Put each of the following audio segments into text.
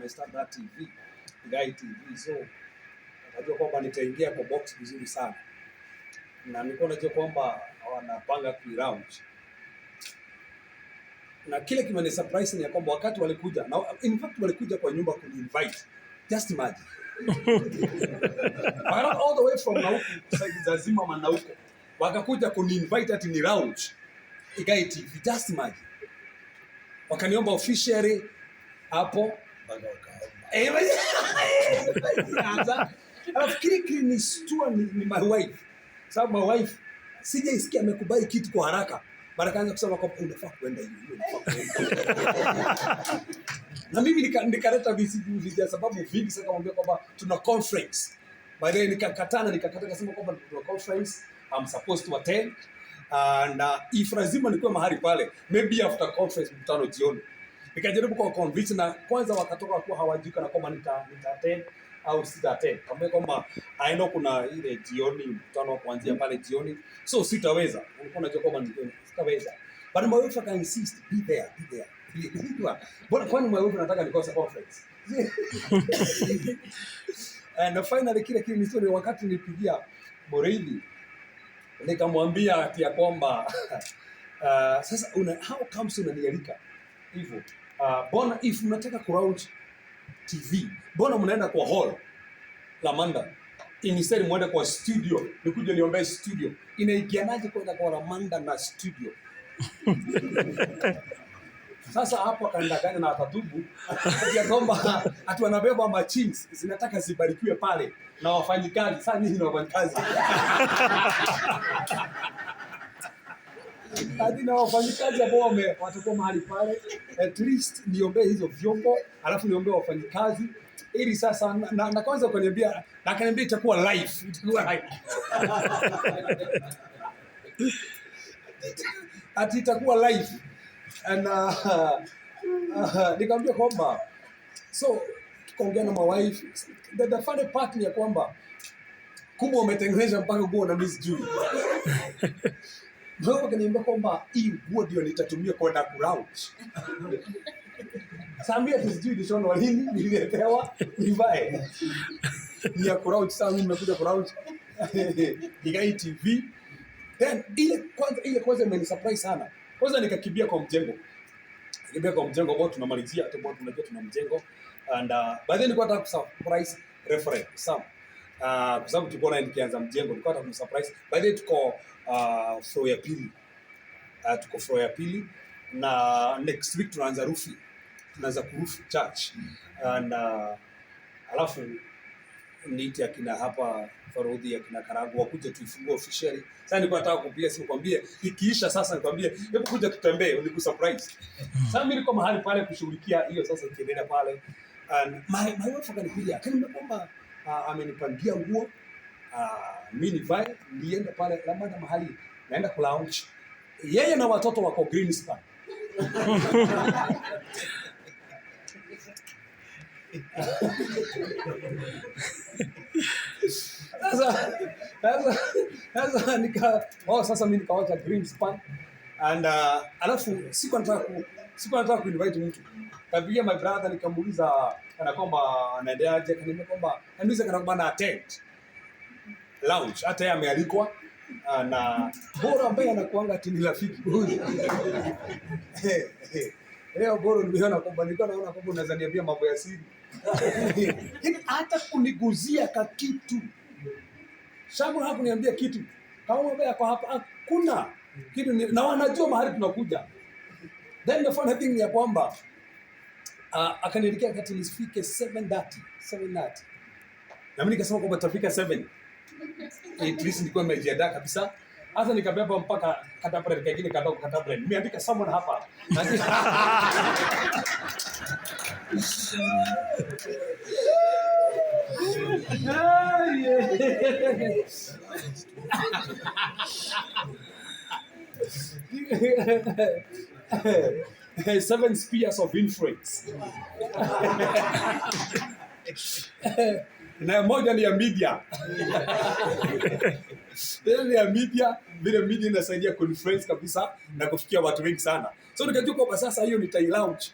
amestart that TV, Guy TV. So najua kwamba nitaingia kwa box vizuri sana. Na nilikuwa najua kwamba wanapanga ku-launch. Na kile kimeni surprise ni kwamba wakati walikuja, na in fact walikuja kwa nyumba kuni-invite. Just imagine. All the way from Nauku, Zazima Manauko. Wakakuja kuni-invite ati ni launch Guy TV. Just imagine. Wakaniomba officially hapo Alafikiri ni stua ni my wife. Sababu my wife sijaisikia amekubali kitu kwa haraka. Baada kaanza kusema kwamba unafaa kwenda hivi. Na mimi nikaleta viziji sababu vingi sasa kumwambia kwamba tuna conference. Baadaye nikakata kasema kwamba tuna conference I'm supposed to attend. And if lazima nikuwe mahali pale, maybe after conference mkutano jioni. Nikajaribu kwa convince na kwanza wakatoka kwa hawajika na kwamba nita attend au sita attend. Kambe kwamba I know kuna ile jioni mkutano kuanzia pale jioni. So sitaweza. Nilikuwa najua kwamba sitaweza. But my wife can insist be there. Bwana kwani my wife anataka nikose conference. And finally kile ni wakati nilipigia Moreli nikamwambia ati ya kwamba sasa how comes unanialika hivyo bona if mnataka ku-launch TV bona mnaenda kwa hall la Manda instead muende kwa studio nikuje niombe studio inaigianaje kwenda kwa Manda na studio. Sasa hapo akaendagana na atatubu ya kwamba ati wanabeba machines zinataka zibarikiwe pale na wafanyikazi. Sasa nini na wafanyikazi? Hadi na wafanyikazi ambao watakuwa mahali pale at least niombe hizo vyombo alafu niombe wafanyikazi ili sasa na kwanza kuniambia na akaniambia itakuwa live. Ati itakuwa live. And nikamwambia kwamba so tukaongea na my wife the funny part ni ya kwamba kumbe umetengeneza mpaka nguo na miss Julie. Ndio akaniambia kwamba hii nguo ndio nitatumia kwenda ku-launch. Sambia tujui dishono walini nililetewa nivae. Ni ya ku-launch sasa mimi nimekuja ku-launch Guy TV. Then ile kwanza imeni surprise sana. Kwanza nikakimbia kwa mjengo. Ambao tunamalizia hapo tunajua tuna mjengo and by then nilikuwa nataka surprise reference Sam. Kwa sababu tulikuwa na nikianza mjengo nilikuwa nataka surprise. By then tuko floor ya pili. Tuko floor ya pili na next week tunaanza roofing. Tunaanza kuroof church. And alafu niite akina hapa Farodhi akina Karagu wakuje tuifungue officially. Sasa nilikuwa nataka kupiga simu kwambie ikiisha sasa nikwambie hebu kuja tutembee ni surprise. Sasa mimi niko mahali pale kushughulikia hiyo sasa ikiendelea pale and my wife akanipigia akaniambia kwamba amenipangia nguo mimi nivae niende pale labda mahali naenda ku-launch yeye na watoto wako Greenspan. Sasa mimi nikawacha Greenspan and alafu siku nataka kuinvite mtu. Kapigia my brother nikamuuliza kana kwamba anaendeaje kanime kwamba anaweza kana kwamba na attend launch hata yeye amealikwa na bora ambaye anakuanga tini rafiki. Leo bora nimeona kwamba naona kwamba unaweza niambia mambo ya siri. Hata kuniguzia ka kitu. Shamu hakuniambia kitu. Kama mambo yako hapa hakuna kitu na wanajua mahali tunakuja. Then the funny thing ya kwamba akanielekea kati nisifike 7:30. Na mimi nikasema kwamba tutafika 7. At least nilikuwa nimejiandaa kabisa. Hata nikabeba mpaka katabra kingine kadogo katabra. Nimeandika someone hapa. Seven spheres of influence. Na moja ni ya media. Ile ya media, vile media inasaidia conference kabisa na kufikia watu wengi sana. So nikajua kwamba sasa hiyo nitai-launch.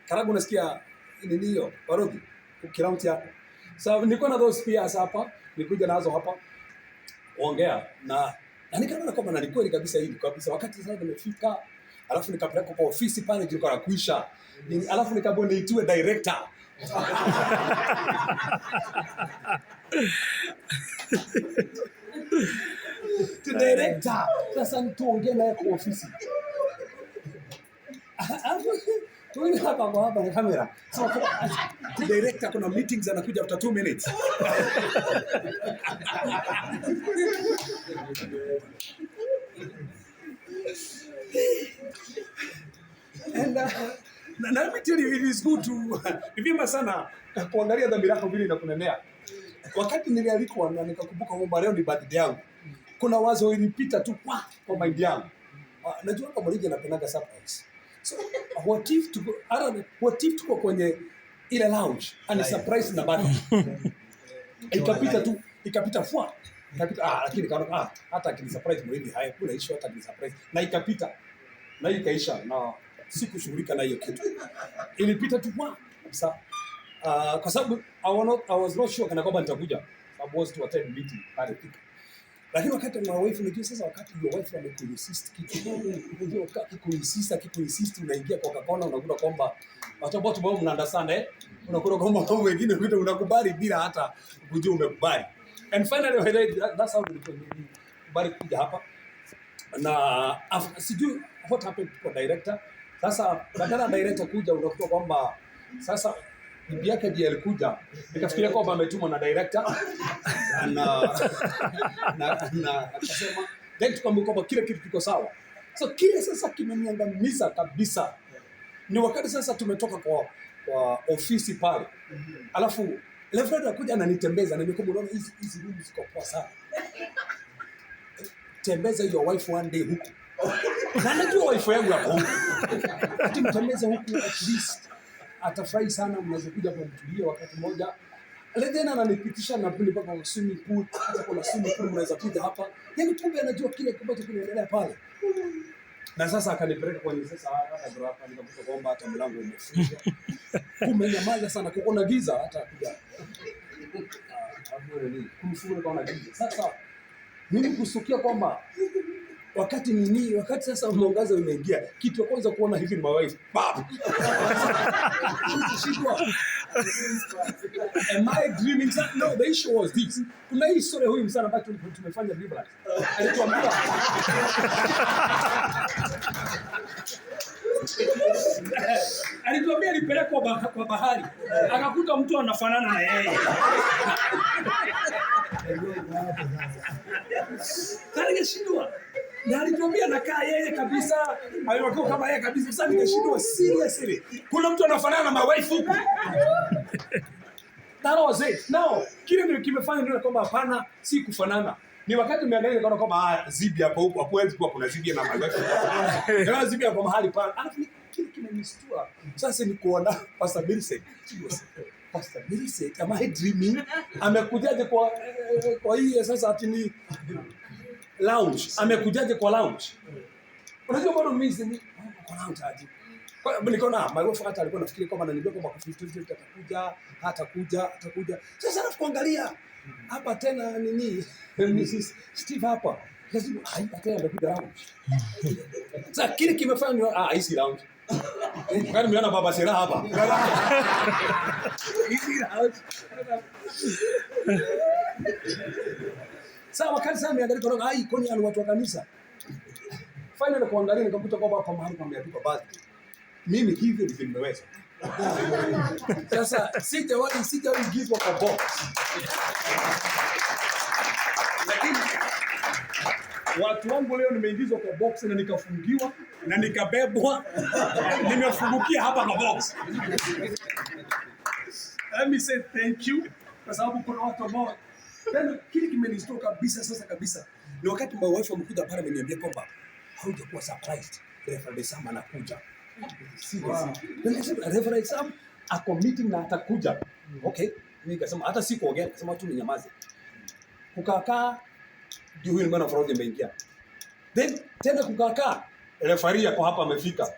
Karagu nasikia nini hiyo parodi ukirauti yako. So niko na those spears hapa, nikuja nazo hapa kuongea na nikaona kwamba na kweli kabisa hivi kabisa. Wakati sasa nimefika, alafu nikapeleka kwa ofisi pale jiko la kuisha, alafu nikabona niitwe director. To director. Sasa tuongee naye kwa ofisi. Tuwe hapa na kamera. So to director kuna meetings anakuja after 2 minutes. And let me tell you, it is good to vyema sana kuangalia dhambi lako vile inakunenea. Wakati nilialikwa na nikakumbuka kwamba leo ni birthday yangu, kuna wazo ilipita tu kwa mind yangu. Najua kama Mrija anapendaga surprise. So what if tuko kwenye ile lounge and surprise na bado ikapita fwa. Lakini kaona hata akini surprise Mrija haya kuna issue hata akini surprise na ikapita na ikaisha na sikushughulika na hiyo kitu. Ilipita tu kabisa. Kwa sababu I was not sure kana kwamba nitakuja. I was to attend meeting pale pika. Lakini wakati na wife unajua sasa wakati your wife amekuinsist kitu unajua kikuinsist unaingia kwa kakona unakuta kwamba watu ambao mna understand unakuta kwamba mambo mengine unakubali bila hata kujua umekubali. And finally that's how bali kuja hapa na sijui what happened to director. Sasa badala director kuja unakuta kwamba sasa bibi yake ndiye alikuja, nikafikiria kwamba ametumwa na director na akasema then tukamwambia kwamba kile kitu kiko sawa. So kile sasa kimeniangamiza kabisa. Ni wakati sasa tumetoka kwa ofisi pale. Alafu Lefred anakuja ananitembeza na nimekumbuka unaona hizi room ziko poa sana. Tembeza your wife one day huku. Na najua wife yangu hapo huku. Atimtembeza huku at least atafurahi sana, mnaweza kuja kwa mtulie wakati mmoja. Tena ananipitisha na pili mpaka swimming pool, hata kuna swimming pool mnaweza kuja hapa. Yaani kumbe anajua kile ambacho kinaendelea pale. Na sasa akanipeleka kwenye sasa hata hapa nikakuta kwamba hata mlango umefungwa. Kumenyamaza sana, kuna giza hata kuja. Kumfungua kwa giza. Sasa mimi kusukia kwamba wakati sasa mwangaza umeingia, kitu cha kwanza kuona hivi ni my wife. Am I dreaming? No, the issue was this. Kuna hii story huyu msana ambaye tumefanya Biblia. Alituambia alipelekwa kwa bahari. Akakuta mtu anafanana na yeye. Nikashindwa. Na alituambia nakaa yeye kabisa, alikuwa kama yeye kabisa. Sasa nikashindwa seriously. Kuna mtu anafanana na my wife huku. That was it. Now, kile ndio kimefanya ndio kwamba hapana, si kufanana. Ni wakati nimeangalia nikaona kwamba zibi hapo huko, hapo hivi kuna zibi na my wife. Ndio zibi hapo mahali pale. Alafu kile kimenistua. Sasa ni kuona Pastor Millicent. Pastor Millicent, am I dreaming? Amekujaje kwa hii sasa ati ni lounge. Amekujaje kwa lounge? Unajua bado mimi kwa lounge aje. Kwa hiyo nikaona my wife hata alikuwa nafikiri kwamba ananiambia kwamba kwa 50 atakuja. Sasa alafu kuangalia hapa tena nini Mrs. Steve hapa. Lazima tena amekuja lounge. Sasa kile kimefanya hizi lounge. Kani mmeona baba Sera hapa. Hizi lounge. Sasa wakati sasa niangalia kwa kwani ni watu wa kanisa. Finally kuangalia nikakuta kwamba hapa mahali pameandikwa birthday. Mimi hivyo ndivyo nimeweza. Sasa sijaingizwa kwa box. Lakini watu wangu leo nimeingizwa kwa box na nikafungiwa na nikabebwa. Nimefungukia hapa kwa box. Let me say thank you kwa sababu kuna watu ambao tena kile kimenistua kabisa sasa kabisa. Ni wakati my wife amekuja pale ameniambia kwamba haujakuwa surprised. Reverend Sam anakuja. Reverend Sam ako meeting na atakuja. Okay, nikasema hata sikuongea, nikasema tu ninyamaze. Kukakaa ndio huyu mwana fraud ameingia. Then tena kukakaa referee yako hapa amefika.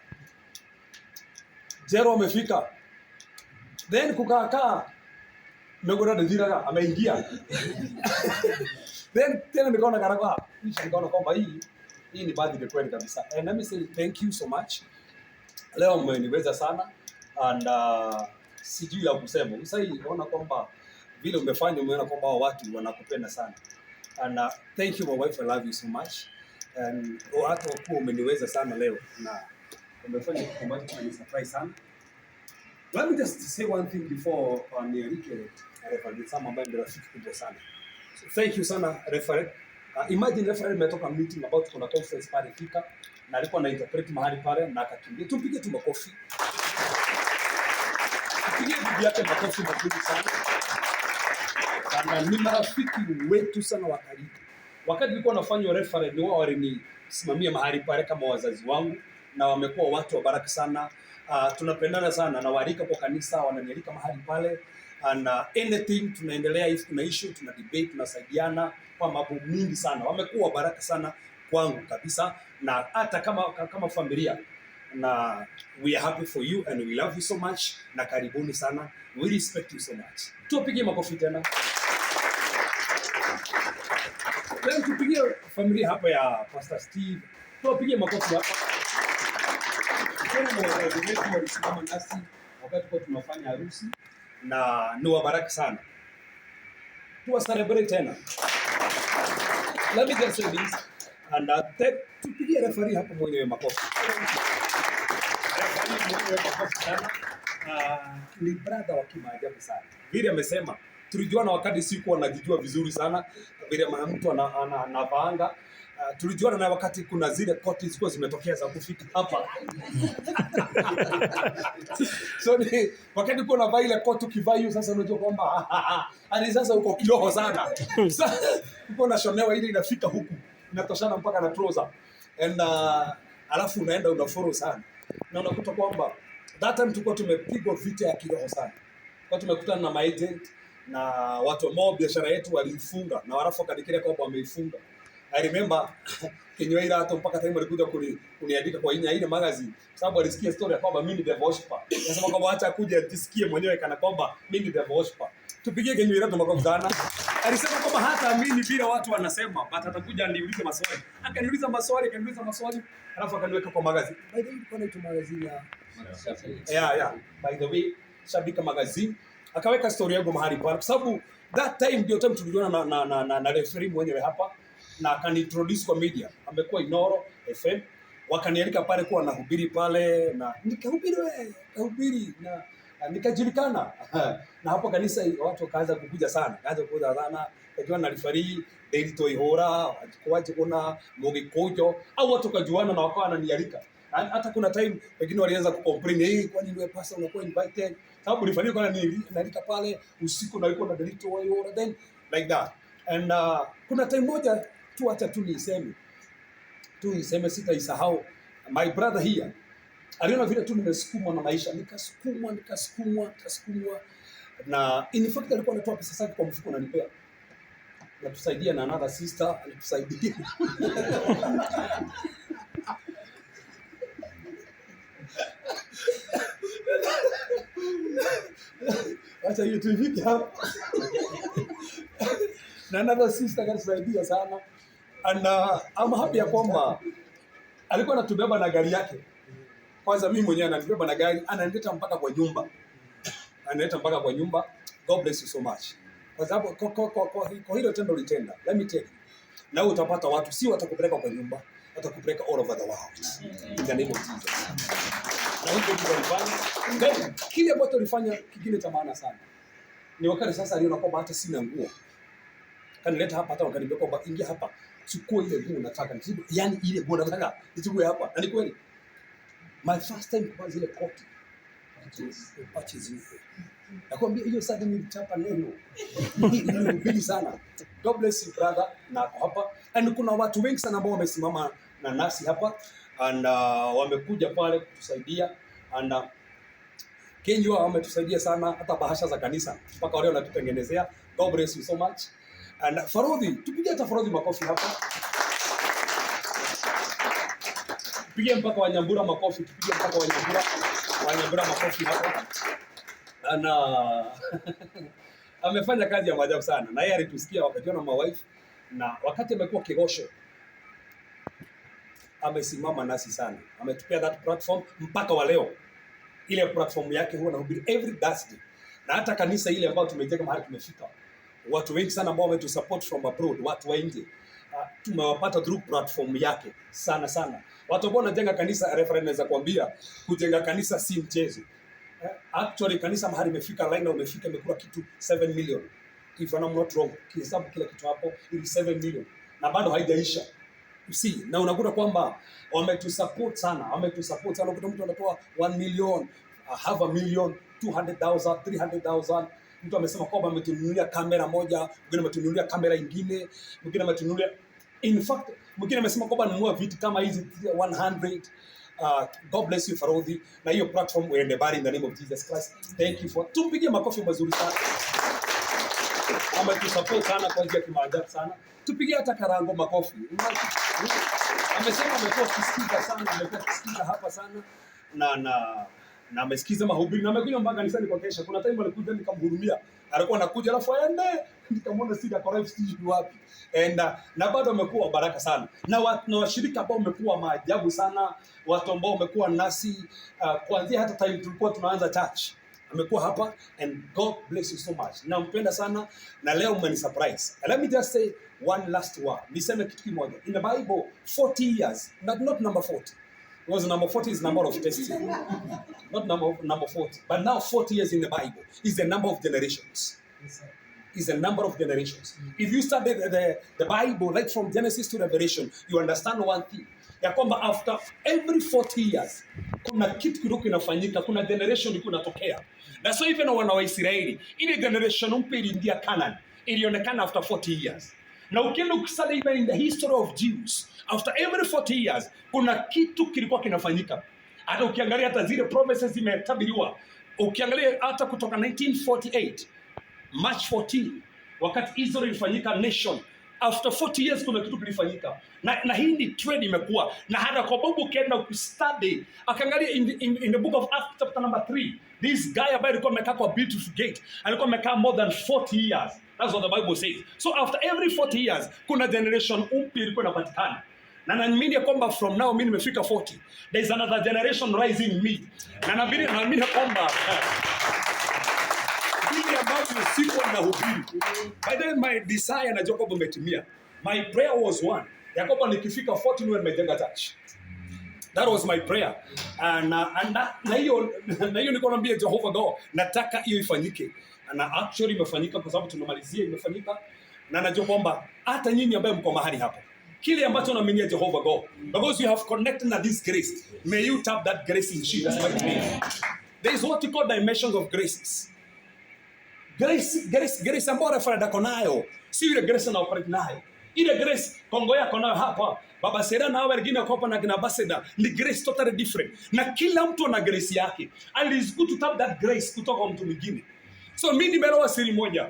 Zero amefika. Then kukaa Megora Dezira ameingia. Then tena nikaona karaka. Kisha nikaona kwamba hii ni birthday kweli kabisa. And let me say thank you so much. Leo mmeniweza sana and sijui la kusema. Sasa hii naona kwamba vile umefanya umeona kwamba watu wanakupenda sana. And thank you my wife, I love you so much. And watu wako umeniweza sana leo na umefanya kitu ambacho kinani surprise sana. Let me just say one thing before nialike referee Sam ambaye ndio rafiki kubwa sana. So thank you sana referee. Imagine referee umetoka meeting about kuna conference pale fika na alikuwa na interpret mahali pale na akakimbia. Tupige tu makofi. Tupige bibi yake makofi makubwa sana. Na ni marafiki wetu sana wa karibu. Wakati nilikuwa nafanya referee ni wao walinisimamia mahali pale kama wazazi wangu na wamekuwa watu wa baraka sana. Tunapendana sana na walika kwa kanisa wananialika mahali pale and anything tunaendelea, if kuna issue tuna debate, tunasaidiana kwa mambo mingi sana. Wamekuwa baraka sana kwangu kabisa na hata kama familia, na we are happy for you and we love you so much na karibuni sana, we respect you so much. Tupige makofi tena. Leo tupige familia hapa ya Pastor Steve. Tupige makofi hapa. Walisimama nasi wakati kwa tunafanya harusi na ni wa baraka sana. Tuwa celebrate tena. Let me just say this and tupigie referee hapo mwenyewe makofi. Referee mwenyewe makofi sana. Ni brother wa kimaajabu sana. Vile amesema tulijuana wakati sikuwa najijua vizuri sana vile mtu anavaanga. Tulijuana na wakati kuna zile koti zilikuwa zimetokea za kufika hapa. So ni wakati uko unavaa ile koti ukivaa hiyo sasa unajua kwamba hadi sasa uko kidogo sana. Sasa uko na shonewa ile inafika huku. Inatoshana mpaka na trouser. And alafu unaenda unafollow sana. Na unakuta kwamba that time tulikuwa tumepigwa vita ya kiroho sana. Kwa tumekutana na agent na watu ambao biashara yetu walifunga na warafu kadikira kwamba wameifunga. I remember Kenywaira hata mpaka time alikuja kuniandika kwa ile magazine sababu alisikia story ya kwamba mimi ni the worshiper. Nasema kwamba acha kuja ajisikie mwenyewe kana kwamba mimi ni the worshiper. Tupigie Kenywaira tumakofi sana. Alisema kwamba hata mimi bila watu wanasema but atakuja aniulize maswali. Akaniuliza maswali alafu akaniweka kwa magazine. By the way kuna itu magazine ya yeah. By the way Shabika magazine akaweka story yangu mahali pale sababu that time ndio time tuliona na referee mwenyewe hapa na akaniintroduce kwa media. Amekuwa Inoro FM wakanialika pale kuwa nahubiri pale na nikahubiri na nikajulikana. Na hapo kanisa watu wakaanza kukuja sana. Kajua na referee Daily Toihora, kwaje kuna Mogikojo au watu kajuana na wakawa wananialika. Hata kuna time wengine walianza kucomplain, kwani wewe pastor unakuwa invited? Sababu referee kwa nanialika pale usiku na yuko na Daily Toihora then like that. And kuna time moja tu acha tu niseme sitaisahau. My brother here aliona vile tu nimesukumwa na maisha, nikasukumwa na in fact alikuwa anatoa pesa zake kwa mfuko na nipea na tusaidia na another sister alitusaidia. Acha hiyo tu hivi hapa. Na another sister akatusaidia sana. And I'm happy ya kwamba alikuwa anatubeba na gari yake. Kwanza mimi mwenyewe ananibeba na gari, ananileta mpaka kwa nyumba. God bless you so much. Kwa sababu kwa hilo tendo litenda. Let me tell you. Na utapata watu si watakupeleka kwa nyumba, watakupeleka all over the world. In the name of Jesus. Na hivyo tulifanya. Kile ambacho tulifanya kingine cha maana sana. Ni wakati sasa aliona kwamba hata sina nguo. Kanileta hapa hata wakaniambia kwamba ingia hapa. Chukua ile nguo nataka. Yaani ile nguo nataka nichukue hapa. Na ni kweli. My first time kwa zile koti. Purchase you. Nakwambia hiyo sasa nilichapa neno. Nilihubiri sana. God bless you brother na hapa. And kuna watu wengi sana ambao wamesimama na nasi hapa and wamekuja pale kutusaidia and Kenya wametusaidia sana hata bahasha za kanisa mpaka wale wanatutengenezea. God bless you so much. And Farodhi, tupige hata Farodhi makofi hapa. Tupige mpaka Wanyambura makofi, tupige mpaka Wanyambura makofi hapa. ana amefanya kazi ya maajabu sana, na yeye alitusikia wakati na mawife, na wakati amekuwa Kigosho amesimama nasi sana, ametupia that platform mpaka wa leo. Ile platform yake huwa anahubiri every Thursday, na hata kanisa ile ambayo tumejenga mahali tumefika, watu wengi sana ambao wametusupport from abroad, watu wa nje tumewapata through platform yake sana sana. Watu ambao wanajenga kanisa, reference naweza kuambia kujenga kanisa si mchezo. Actually kanisa mahali imefika, line umefika imekula kitu 7 million if I'm not wrong, kihesabu kila kitu hapo ili 7 million na bado haijaisha. See, na unakuta kwamba wametusupport sana, unakuta mtu anatoa 1 million, half a million, 200,000, 300,000. Mtu amesema kwamba ametununulia kamera moja, mwingine ametununulia kamera nyingine, mwingine ametununulia, in fact mwingine amesema kwamba anunua vitu kama hizi 100. God bless you Farodhi, na hiyo platform uende bari in the name of Jesus Christ. Thank you for, tupige makofi mazuri sana. Ametusupport sana kwa njia ya kimaajabu sana. Tupige hata Karango makofi. Amesema amekuwa kisikiza sana, amekuwa kisikiza hapa sana na amesikiza mahubiri, na amekuja mpaka kanisani kwa kesha. Kuna time alikuja nikamhurumia, alikuwa anakuja alafu aende, nikamwona sida kwa live stage wapi, na bado amekuwa baraka sana, na washirika ambao wamekuwa maajabu sana, watu ambao wamekuwa nasi kuanzia hata time tulikuwa tunaanza church, amekuwa hapa, and God bless you so much. Nampenda sana, na leo mmeni surprise. Let me just say one last word. Niseme kitu kimoja. In the Bible 40 years, not number 40. Because number 40 is number of testing. Not number 40. But now 40 years in the Bible is the number of generations. Is the number of generations. If you study the Bible, like from Genesis to Revelation, you understand one thing. Ya kwamba after every 40 years, kuna kitu kidogo kinafanyika, kuna generation iko inatokea. Na so even wana wa Israeli, ile generation mpya iliingia Canaan, ilionekana after 40 years. Na ukienda ukisali even in the history of Jews, after every 40 years, kuna kitu kilikuwa kinafanyika. Hata ukiangalia hata zile promises zimetabiriwa, ukiangalia hata kutoka 1948, March 14, wakati Israel ilifanyika nation, after 40 years kuna kitu kilifanyika. Na hii ni trend imekuwa. Na hata kwa babu ukienda kustudy, akaangalia in the book of Acts chapter number 3, this guy ambaye alikuwa amekaa kwa beautiful gate, alikuwa amekaa more than 40 years. That's what the Bible says. So after every 40 years, kuna generation mpya ilikuwa inapatikana. Na naamini kwamba from now mimi nimefika 40, there is another generation rising in me. Na naamini kwamba ile ambayo siko na hubiri. By then my desire na Jacob umetimia. My prayer was one. Jacob nikifika 40 niwe nimejenga church. That was my prayer. Na hiyo niko naambia Jehovah God, nataka hiyo ifanyike. Na actually imefanyika kwa sababu tunamalizia imefanyika. Na najua kwamba hata nyinyi ambao mko mahali hapa, kile ambacho naamini Jehovah God, because you have connected na this grace, may you tap that grace in Jesus mighty name. There is what you call dimensions of graces. Grace ambayo referenda konayo, si ile grace na operate nayo. Ile grace Kongo yako nayo hapa, Baba Sera na wengine wako na kina Baseda, ni grace totally different. Na kila mtu ana grace yake. And it is good to tap that grace kutoka kwa mtu mwingine. So mimi nimeelewa siri moja.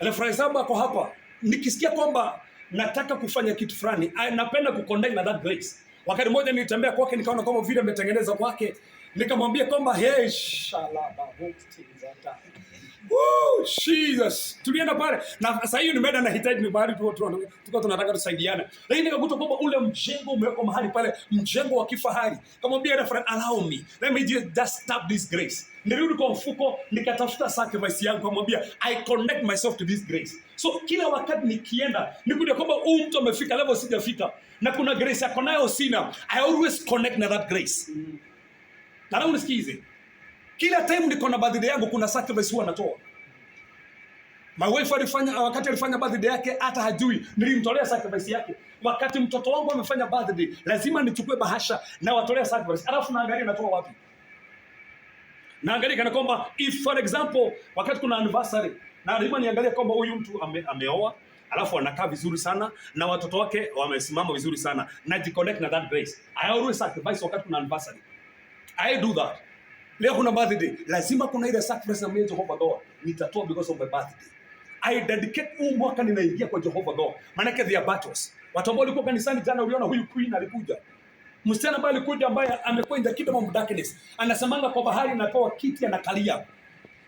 Referee zangu ako hapa, nikisikia kwamba nataka kufanya kitu fulani, napenda kuconnect na that grace. Wakati mmoja nilitembea kwake nikaona kama vile ametengeneza kwake, nikamwambia kwamba hey shalaba hostizata. Woo, Jesus. Tulienda pale. Na sasa hiyo nimeenda na hitaji ni mahali tuko tunataka tusaidiane. Lakini nikakuta kwamba ule mjengo umewekwa mahali pale, mjengo wa kifahari. Kamwambia referee, allow me. Let me just tap this grace. Nirudi kwa mfuko nikatafuta sacrifice yangu, kamwambia I connect myself to this grace. So kila wakati nikienda nikuja kwamba mtu amefika level sijafika na kuna grace yako nayo sina, I always connect na that grace. Na leo unisikize. Kila time niko na birthday yangu kuna sacrifice huwa natoa. My wife wakati alifanya birthday yake hata hajui nilimtolea sacrifice yake. Wakati mtoto wangu amefanya birthday lazima nichukue bahasha na watolea sacrifice. Alafu naangalia natoa wapi. Naangalia kana kwamba if for example wakati kuna anniversary na lazima niangalie kwamba huyu mtu ameoa, alafu anakaa vizuri sana na watoto wake wamesimama vizuri sana, najiconnect na that grace. I always sacrifice wakati kuna anniversary. I do that. Leo kuna birthday, lazima kuna ile sacrifice na Jehovah God nitatoa because of my birthday. I dedicate mwaka ninaingia kwa Jehovah God. Maana yake there are battles. Watu ambao walikuwa kanisani jana uliona huyu queen alikuja. Msichana ambaye alikuja ambaye amekuwa in the kingdom of darkness. Anasemanga kwa bahari anapewa kiti anakalia.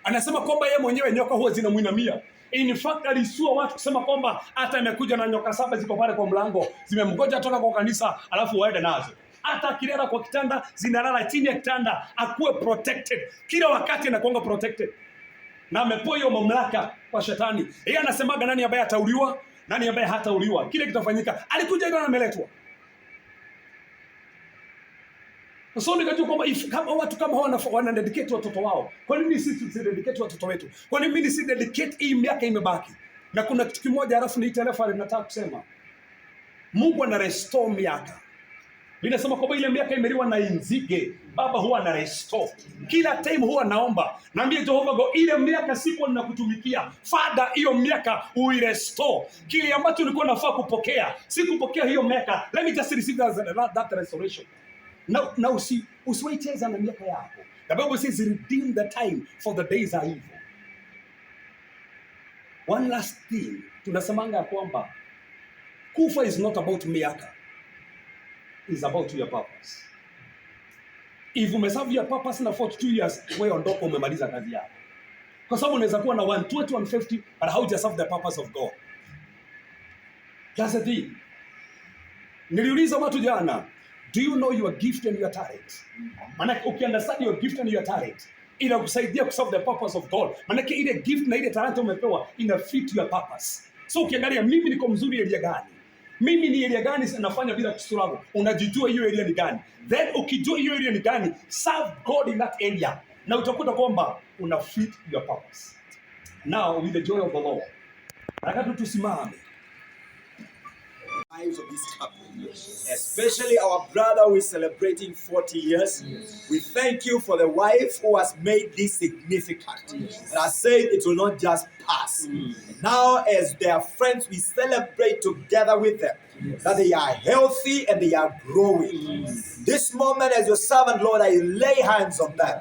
Anasema kwamba yeye mwenyewe nyoka huwa zinamuinamia. In fact, alisua watu kusema kwamba hata amekuja na nyoka 7 ziko pale kwa mlango, zimemgoja toka kwa kanisa, alafu waende nazo. Hata akilala kwa kitanda, zinalala chini ya kitanda, akuwe protected. Kila wakati anakuwa protected. Na amepewa hiyo mamlaka kwa shetani. Yeye anasemaga nani ambaye atauliwa, nani ambaye hatauliwa. Kile kitafanyika. Alikuja ndio ameletwa. So nikajua kwamba kama watu kama wana dedicate watoto wao, kwa nini sisi tusidedicate watoto wetu? Kwa nini mimi si dedicate hii miaka imebaki? Na kuna kitu kimoja alafu ni telefoni nataka kusema. Mungu ana restore miaka. Mimi nasema kwamba ile miaka imeliwa na inzige, Baba huwa ana restore. Kila time huwa naomba, naambia Jehova go ile miaka siku ninakutumikia, Father hiyo miaka uirestore. Kile ambacho nilikuwa nafaa kupokea, sikupokea hiyo miaka. Let me just receive that restoration. Now usiwaicheza na miaka yako. The Bible says redeem the time for the days are evil. One last thing, tunasemanga kwamba kufa is not about miaka. It's about your purpose. If umeserve your purpose na 42 years, wewe ondoka umemaliza kazi yako. Kwa sababu unaweza kuwa na 120, 150, but how do you serve the purpose of God? That's the thing. Niliuliza watu jana, do you know your gift and your talent? Maana ukiunderstand your gift and your talent, inakusaidia kuserve the purpose of God. Maana ile gift na ile talent umepewa ina fit your purpose. So ukiangalia mimi niko mzuri area gani? Mimi ni area gani nafanya bila kustruggle? Unajijua hiyo area ni gani? Then ukijua hiyo area ni gani, serve God in that area. Na utakuta kwamba una fit your purpose. Now with the joy of the Lord, nataka tusimame. Lives of this couple, especially our brother who is celebrating 40 years. We thank you for the wife who has made this significant. And I say it will not just pass. Now, as their friends, we celebrate together with them that they are healthy and they are growing. This moment, as your servant, Lord, I lay hands on them.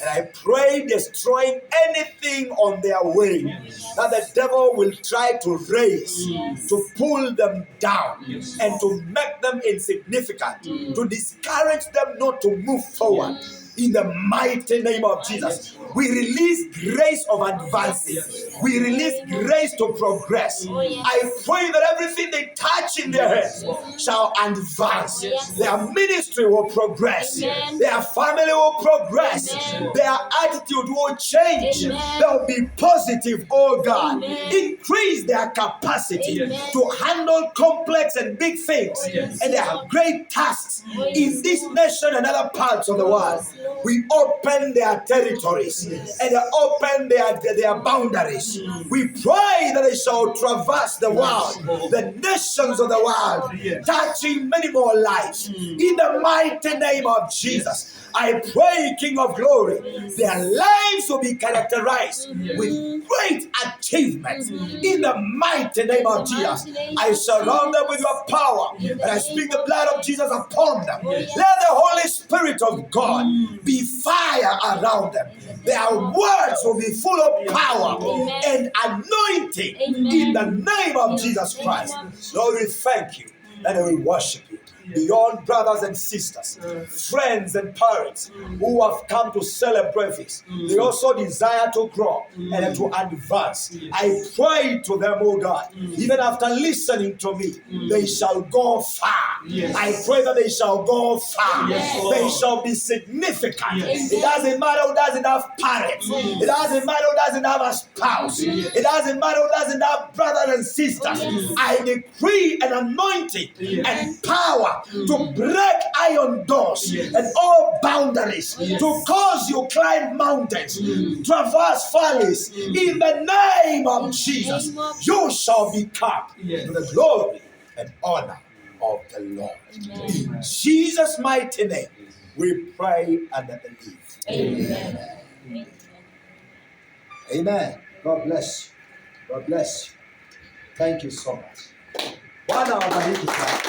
And I pray destroying anything on their way that the devil will try to raise, to pull them down, and to make them insignificant, to discourage them not to move forward. In the mighty name of Jesus, we release grace of advancing. We release grace to progress. I pray that everything they touch in their hands shall advance. Their ministry will progress. Their family will progress. Their attitude will change. They'll be positive, oh God. Increase their capacity to handle complex and big things. And they have great tasks in this nation and other parts of the world. We open their territories and open their boundaries. We pray that they shall traverse the world, the nations of the world, touching many more lives. In the mighty name of Jesus, I pray, King of Glory, their lives will be characterized with great achievements. In the mighty name of Jesus, I surround them with your power, and I speak the blood of Jesus upon them. Let the Holy Spirit of God be fire around them. Their words will be full of power and anointing in the name of Jesus Christ. Lord, we thank you and we worship you. Beyond brothers and sisters, friends and parents who have come to celebrate this, they also desire to grow and to advance. I pray to them, oh God, even after listening to me, they shall go far. I pray that they shall go far. They shall be significant. It doesn't matter who doesn't have parents. It doesn't matter who doesn't have a spouse. It doesn't matter who doesn't have brothers and sisters. I decree an anointing and power to break iron doors and all boundaries, to cause you climb mountains, traverse valleys. In the name of Jesus, you shall become to the glory and honor of the Lord. In Jesus' mighty name, we pray and believe. Amen. Amen. God bless you. God bless you. Thank you so much. Bwana wabariki sana.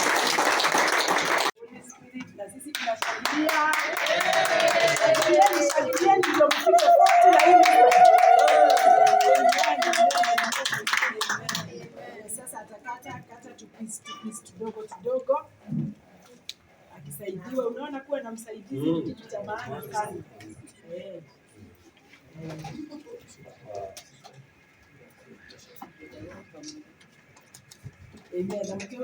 Sasa atakata tudogo tudogo, akisaidiwa. Unaona kuwa na msaidizi ni kitu cha maana sana. Amen. I'm going to be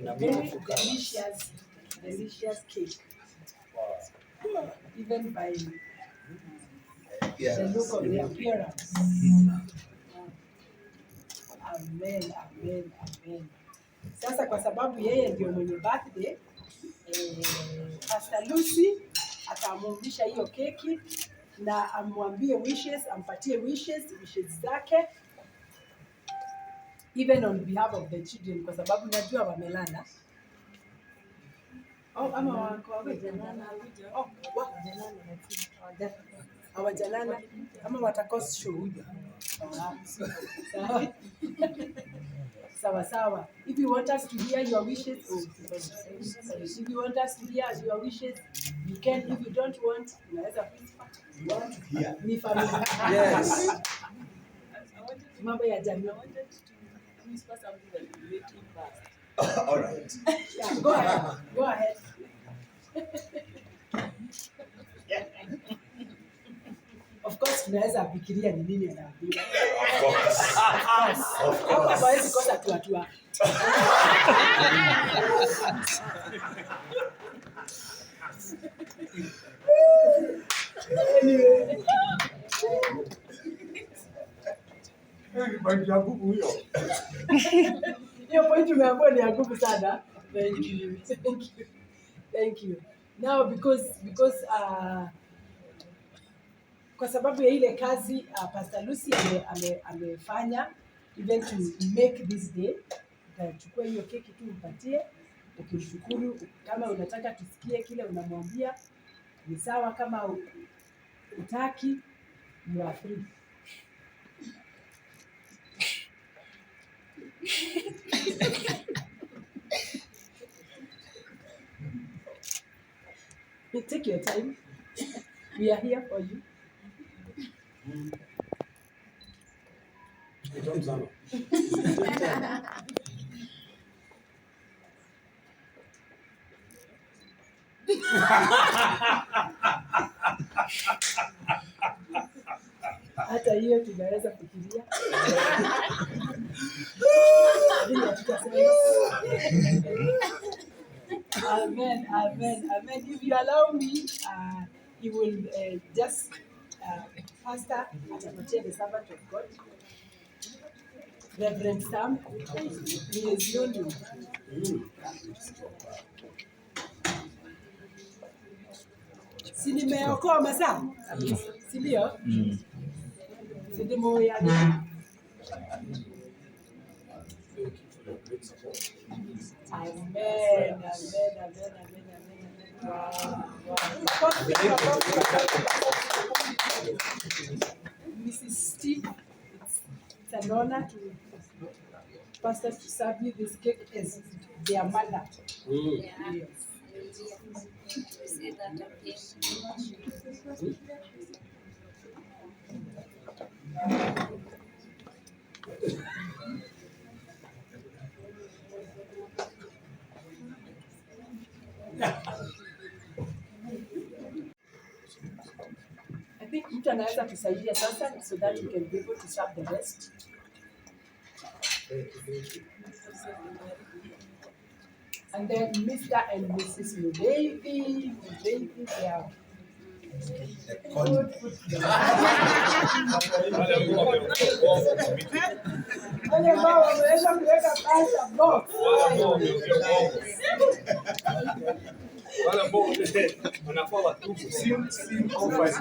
Amen. Very delicious cake. Even by the look of the appearance. Amen, amen, amen. Sasa kwa sababu yeye ndio mwenye birthday, Pastor Lucy atamrudisha hiyo keki na amwambie wishes, ampatie wishes zake, even on behalf of the children, kwa sababu najua wamelala. Ama wako hawajalala. Hawajalala ama watakosa show. Sawa. If you want us to hear your wishes, if you want us to hear your wishes, you can. If you don't want, You want to hear? Ni familia. Yes. Mambo ya jamii. whisper something that will make him fast. All right. Yeah, go ahead. Go ahead. Of course, tunaweza fikiria ni nini anaambia. Of course. Hawezi kosa tu. Anyway. Point ya nguvu hiyo. Hiyo point umeambiwa ni ya nguvu sana. Thank you. Now because kwa sababu ya ile kazi Pastor Lucy amefanya even to make this day, utachukua hiyo keki tu umpatie, ukishukuru. Kama unataka tusikie kile unamwambia ni sawa, kama utaki you are free. Take your time. We are here for you. Hata hiyo tunaweza kufikiria. Amen. If you allow me, you will just Pastor atapatia the servant of God, Reverend Sam, he is known. Si nimeokoa masaa? Si ndio? Si ndio ya Amen. Mrs. Steve, it's an honor to Pastor to serve you this cake as their mother. Yeah. Yes. Say that again. I think mtu anaweza kusaidia sasa so that we can be able to serve the rest. And then Mr. and Mrs. Mudevi, they are wale ambao wameweza kuweka pasta box. Wale ambao wanafaa watubu sim conference.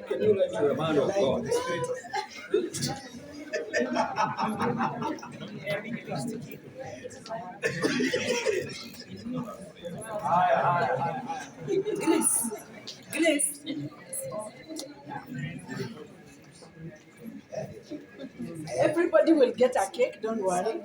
Can you like the man of God? Grace. Everybody will get a cake, don't worry.